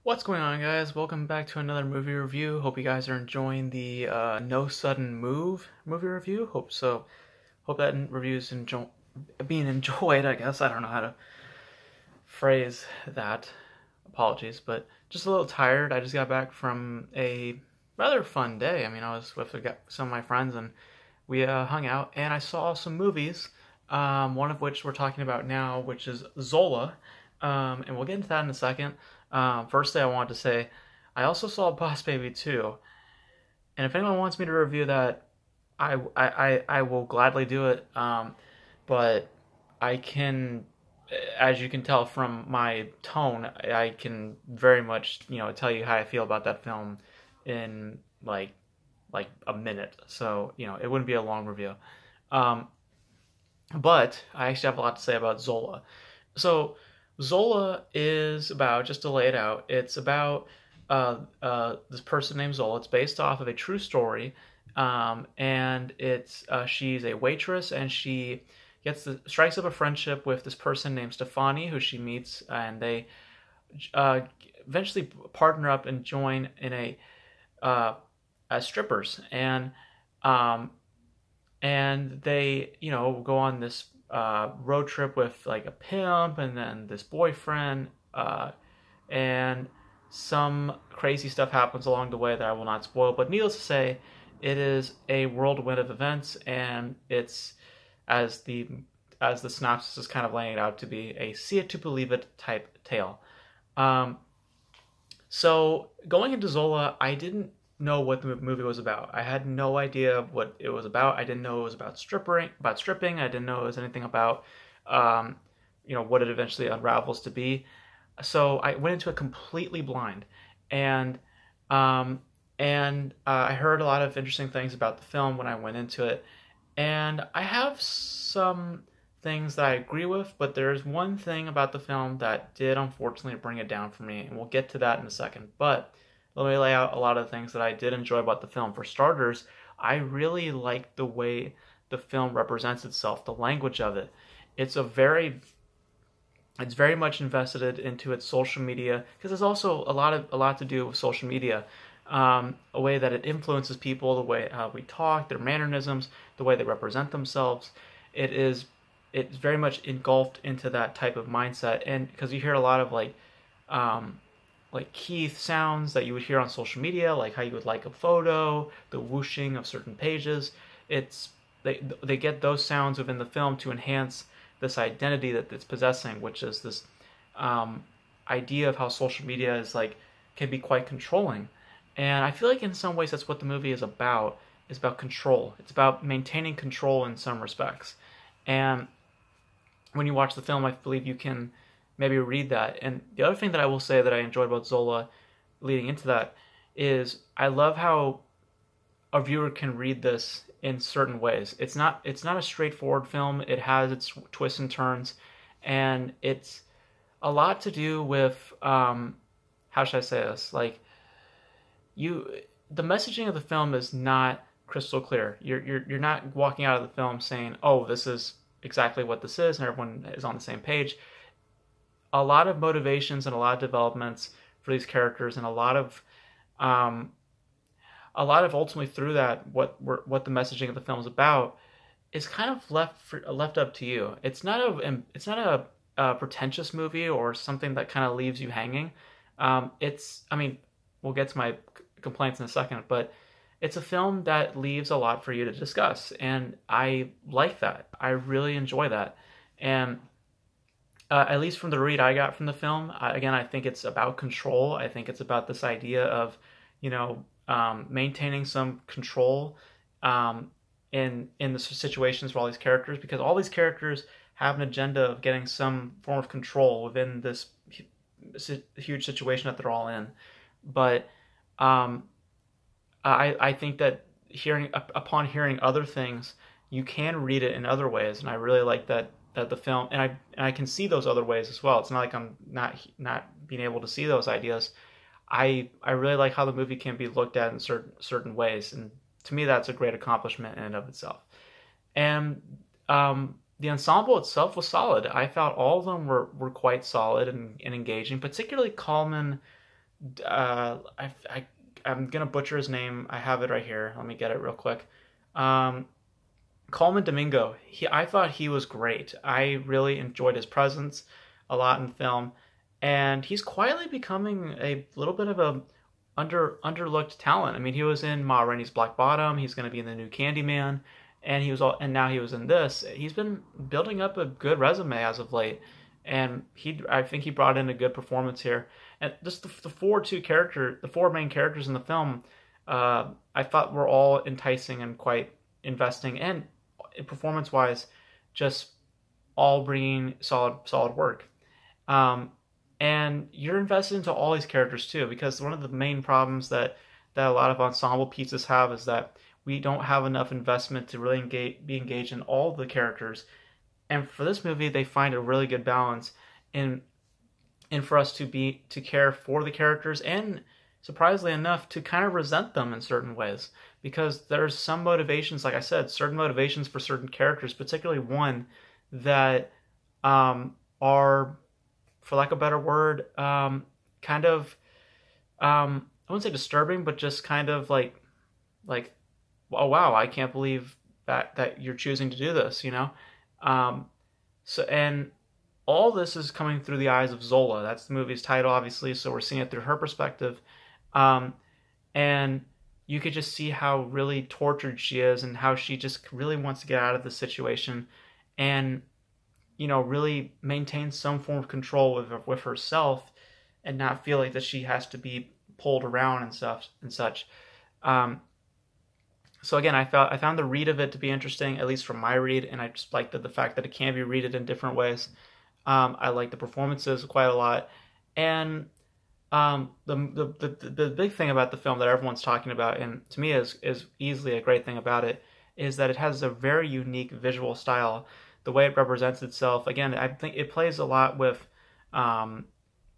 What's going on, guys? Welcome back to another movie review. Hope you guys are enjoying the No Sudden Move movie review. Hope so. Hope that review's being enjoyed, I guess. I don't know how to phrase that. Apologies, but just a little tired. I just got back from a rather fun day. I mean, I was with some of my friends and we hung out and I saw some movies, one of which we're talking about now, which is Zola. And we'll get into that in a second. Firstly, I wanted to say I also saw Boss Baby 2, and if anyone wants me to review that, I will gladly do it. But I can, as you can tell from my tone, I can very much tell you how I feel about that film in like a minute. So it wouldn't be a long review. Um, but I actually have a lot to say about Zola. So Zola is about, just to lay it out, it's about this person named Zola. It's based off of a true story, and she's a waitress, and she strikes up a friendship with this person named Stefani, who she meets, and they uh, eventually partner up and join in as strippers, um, and they go on this road trip with like a pimp and then this boyfriend, and some crazy stuff happens along the way that I will not spoil, but needless to say, it is a whirlwind of events, and it's as the synopsis is kind of laying it out to be a see it to believe it type tale. um, so going into Zola, I didn't know what the movie was about. I had no idea what it was about. I didn't know it was about stripping. I didn't know it was anything about, um, what it eventually unravels to be. So I went into it completely blind, and um, I heard a lot of interesting things about the film when I went into it, and I have some things that I agree with, but there's one thing about the film that did unfortunately bring it down for me, and we'll get to that in a second. But let me lay out a lot of the things that I did enjoy about the film. For starters, I really like the way the film represents itself, the language of it. It's a very it's very much invested into its social media, because there's also a lot to do with social media, a way that it influences people, the way how we talk, their mannerisms, the way they represent themselves. It is it's very much engulfed into that type of mindset, and because you hear a lot of um, key sounds that you would hear on social media, like how you would like a photo, the whooshing of certain pages. It's they get those sounds within the film to enhance this identity that it's possessing, which is this um, idea of how social media can be quite controlling. And I feel like in some ways that's what the movie is about. Is about control. It's about maintaining control in some respects. And when you watch the film, I believe you can maybe read that. And the other thing that I will say that I enjoyed about Zola leading into that is I love how a viewer can read this in certain ways. It's not a straightforward film. It has its twists and turns, and it's a lot to do with how should I say this? The messaging of the film is not crystal clear. You're not walking out of the film saying, "Oh, this is exactly what this is," and everyone is on the same page. A lot of motivations and a lot of developments for these characters, and um, a lot of ultimately through that what the messaging of the film is about is kind of left up to you. It's not a pretentious movie or something that kind of leaves you hanging. I mean, we'll get to my complaints in a second, but it's a film that leaves a lot for you to discuss, and I like that. I really enjoy that, and at least from the read I got from the film, again, I think it's about control. I think it's about this idea of, maintaining some control in the situations for all these characters, because all these characters have an agenda of getting some form of control within this huge situation that they're all in. But um, I think that upon hearing other things, you can read it in other ways, and I really like that the film, and I can see those other ways as well. It's not like I'm not being able to see those ideas. I really like how the movie can be looked at in certain ways, and to me that's a great accomplishment in and of itself. And the ensemble itself was solid. I thought all of them were quite solid and engaging, particularly Coleman I'm gonna butcher his name. I have it right here. Let me get it real quick. Um, Coleman Domingo. I thought he was great. I really enjoyed his presence a lot in film, and he's quietly becoming a little bit of a underlooked talent. I mean, he was in Ma Rainey's Black Bottom. He's going to be in the new Candyman, and now he was in this. He's been building up a good resume as of late, and I think he brought in a good performance here. And just the four main characters in the film, I thought were all enticing and quite investing, and performance wise, just all bringing solid work. Um, and you're invested into all these characters too, because one of the main problems that a lot of ensemble pieces have is that we don't have enough investment to really be engaged in all the characters. And for this movie, they find a really good balance in for us to care for the characters, and surprisingly enough, to kind of resent them in certain ways, because there's some motivations, like I said, certain motivations for certain characters, particularly one that are, for lack of a better word, kind of, I wouldn't say disturbing, but just kind of like, oh wow, I can't believe that you're choosing to do this, you know. And all this is coming through the eyes of Zola. That's the movie's title, obviously, so we're seeing it through her perspective. And you could just see how really tortured she is, and how she just really wants to get out of the situation, and really maintain some form of control with herself, and not feel like that she has to be pulled around and stuff and such. So again, I found the read of it to be interesting, at least from my read, and I just liked the fact that it can be readed in different ways. I like the performances quite a lot, and the big thing about the film that everyone's talking about, and to me is easily a great thing about it, is that it has a very unique visual style. The way it represents itself, again, I think it plays a lot with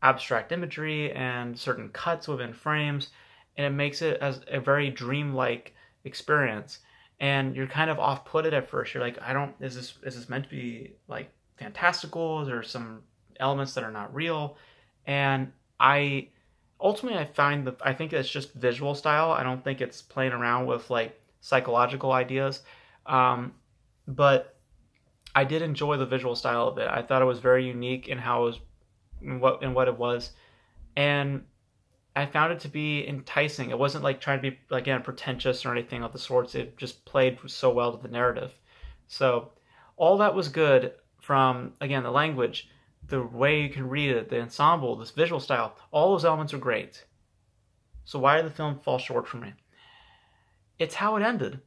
abstract imagery and certain cuts within frames, and it makes it as a very dreamlike experience. And you're kind of off-putted at first. You're like, is this meant to be like fantastical? There's some elements that are not real. And I think it's just visual style. I don't think it's playing around with like psychological ideas. But I did enjoy the visual style of it. I thought it was very unique in how it was, in what it was, and I found it to be enticing. It wasn't like trying to be, again, pretentious or anything of the sorts. It just played so well to the narrative. So all that was good, from, again, the language, the way you can read it, the ensemble, this visual style. All those elements are great. So why did the film fall short for me? It's how it ended.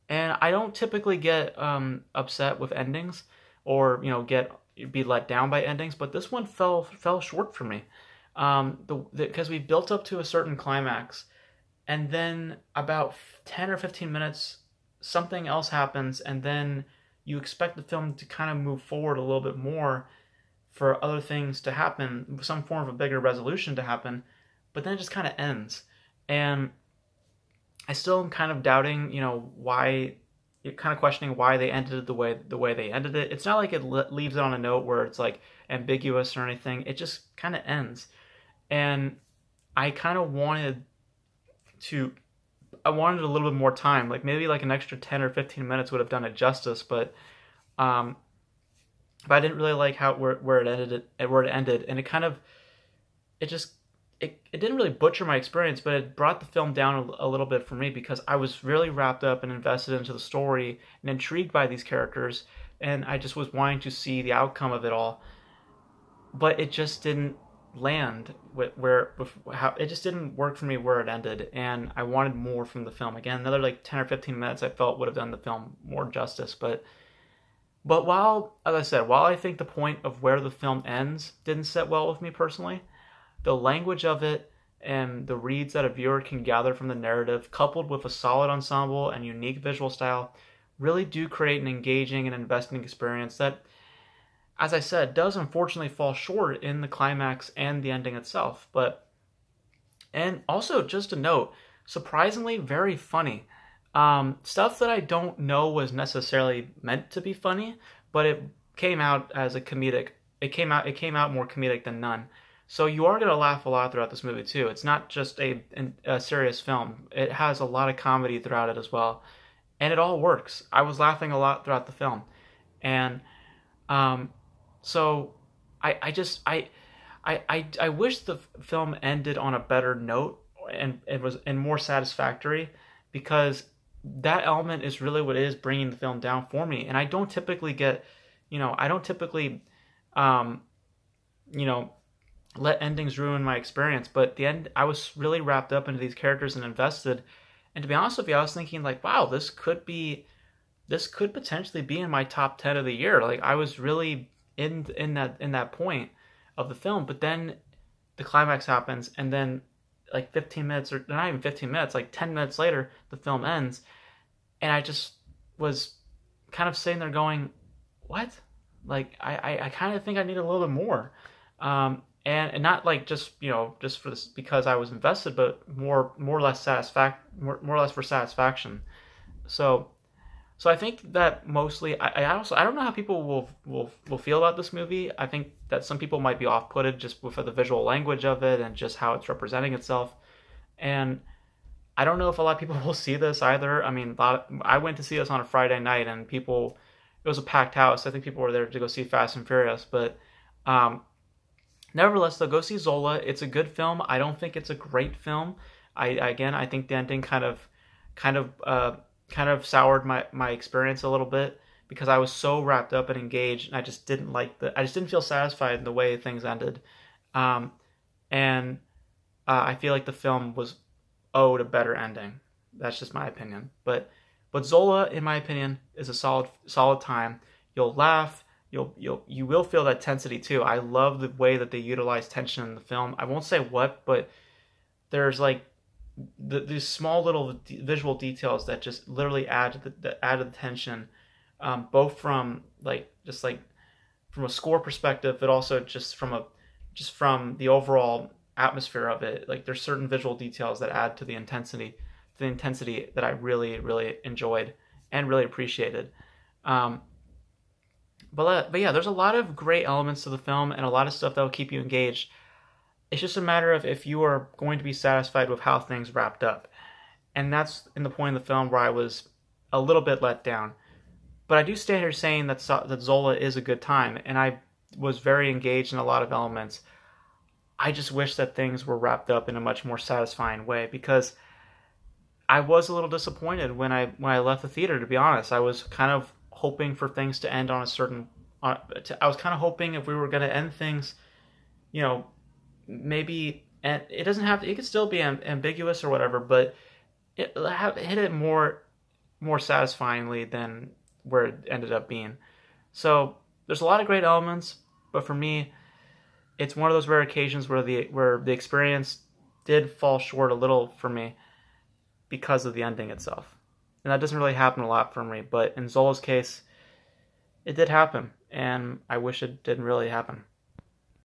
And I don't typically get upset with endings, or be let down by endings, but this one fell short for me. Because we built up to a certain climax, and then about 10 or 15 minutes, something else happens, and then you expect the film to kind of move forward a little bit more for other things to happen, some form of a bigger resolution to happen, but then it just kind of ends. And I still am kind of doubting, why, kind of questioning why they ended it the way they ended it. It's not like it leaves it on a note where it's like ambiguous or anything. It just kind of ends. And I kind of wanted a little bit more time, like maybe like an extra 10 or 15 minutes would have done it justice, but I didn't really like where it ended, and it didn't really butcher my experience, but it brought the film down a little bit for me, because I was really wrapped up and invested into the story and intrigued by these characters, and I just was wanting to see the outcome of it all. But it just didn't land it just didn't work for me where it ended, and I wanted more from the film. Again, another like 10 or 15 minutes I felt would have done the film more justice, but while, as I said, while I think the point of where the film ends didn't sit well with me personally, the language of it and the reads that a viewer can gather from the narrative, coupled with a solid ensemble and unique visual style, really do create an engaging and investing experience that, as I said, does unfortunately fall short in the climax and the ending itself. And also, just a note, surprisingly very funny. Stuff that I don't know was necessarily meant to be funny, but it came out as a comedic. It came out more comedic than none. So you are going to laugh a lot throughout this movie too. It's not just a serious film. It has a lot of comedy throughout it as well, and it all works. I was laughing a lot throughout the film, and um, so I just I wish the film ended on a better note and it was and more satisfactory, because that element is really what is bringing the film down for me. And I don't typically get, I don't typically, um, you know, let endings ruin my experience. But the end, I was really wrapped up into these characters and invested. And to be honest with you, I was thinking like, wow, this could potentially be in my top 10 of the year. Like I was really in that point of the film, but then the climax happens, and then like 15 minutes, or not even 15 minutes, like 10 minutes later, the film ends, and I just was kind of sitting there going, what? Like I kind of think I need a little bit more, and not like just just for this because I was invested, but more or less more or less for satisfaction. So so I think that mostly, I don't know how people will feel about this movie. I think that some people might be off-putted just with the visual language of it and just how it's representing itself. And I don't know if a lot of people will see this either. I mean, I went to see this on a Friday night, and it was a packed house. I think people were there to go see Fast and Furious, but um, nevertheless, though, go see Zola. It's a good film. I don't think it's a great film. I think the ending kind of soured my experience a little bit, because I was so wrapped up and engaged, and I just didn't feel satisfied in the way things ended. And I feel like the film was owed a better ending. That's just my opinion. But Zola, in my opinion, is a solid time. You'll laugh. You will feel that tensity too. I love the way that they utilize tension in the film. I won't say what, but there's like these small little visual details that just literally add to the tension, both from from a score perspective, but also just from the overall atmosphere of it. Like there's certain visual details that add to the intensity that I really enjoyed and really appreciated. But yeah, there's a lot of great elements to the film and a lot of stuff that will keep you engaged. It's just a matter of if you are going to be satisfied with how things wrapped up. And that's in the point of the film where I was a little bit let down. But I do stand here saying that Zola is a good time, and I was very engaged in a lot of elements. I just wish that things were wrapped up in a much more satisfying way, because I was a little disappointed when I left the theater, to be honest. I was kind of hoping for things to end on a certain... I was kind of hoping if we were going to end things, maybe, and it doesn't have to, it could still be ambiguous or whatever, but hit it more satisfyingly than where it ended up being. So there's a lot of great elements, but for me, it's one of those rare occasions where the experience did fall short a little for me because of the ending itself. And that doesn't really happen a lot for me, but in Zola's case, it did happen, and I wish it didn't really happen.